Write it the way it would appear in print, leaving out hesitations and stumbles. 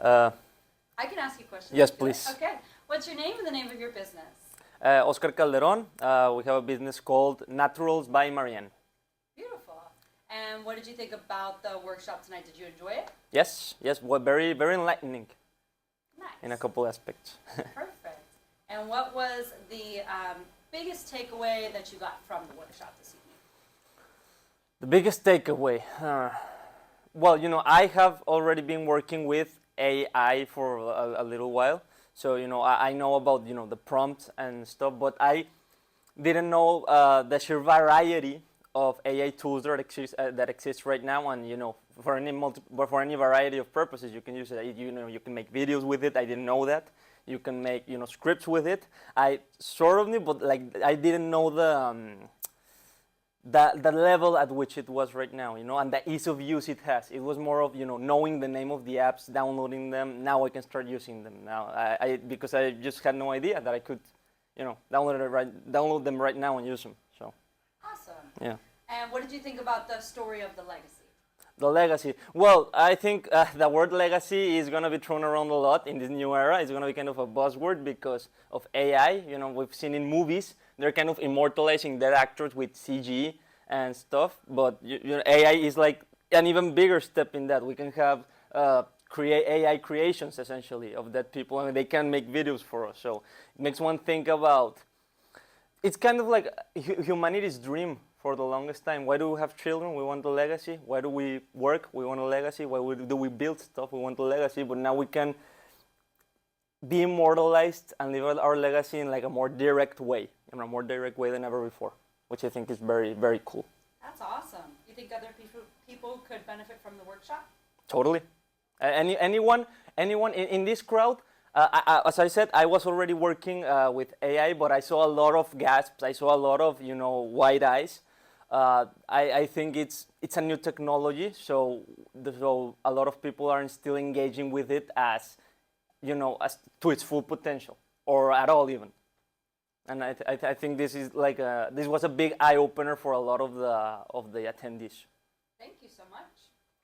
I can ask you questions. Yes, please. Okay. What's your name and the name of your business? Oscar Calderon. We have a business called Naturals by Marianne. Beautiful. And what did you think about the workshop tonight? Did you enjoy it? Yes, well, very, very enlightening. Nice. In a couple aspects. Perfect. And what was the biggest takeaway that you got from the workshop this evening? The biggest takeaway. Well, I have already been working with AI for a little while. So, I know about, the prompts and stuff, but I didn't know the sheer variety of AI tools that exist right now, and for any variety of purposes you can use it. You can make videos with it. I didn't know that. You can make scripts with it. I sort of knew, but I didn't know the level at which it was right now, and the ease of use it has. It was more of knowing the name of the apps, downloading them. Now I can start using them. Now because I just had no idea that I could download them right now and use them. So. Awesome. Yeah. And what did you think about the story of the legacy? The legacy. Well, I think the word legacy is going to be thrown around a lot in this new era. It's going to be kind of a buzzword because of AI. We've seen in movies, they're kind of immortalizing their actors with CG and stuff. But AI is like an even bigger step in that. We can have create AI creations, essentially, of dead people, and they can make videos for us. So it makes one think about, it's kind of like humanity's dream for the longest time. Why do we have children? We want a legacy. Why do we work? We want a legacy. Why do we build stuff? We want a legacy. But now we can be immortalized and live our legacy in like a more direct way, in a more direct way than ever before, which I think is very, very cool. That's awesome. You think other people could benefit from the workshop? Totally. Anyone in this crowd, as I said, I was already working with AI, but I saw a lot of gasps. I saw a lot of wide eyes. I think it's a new technology, so a lot of people aren't still engaging with it as as to its full potential, or at all even. And I think this is this was a big eye opener for a lot of the attendees. Thank you so much.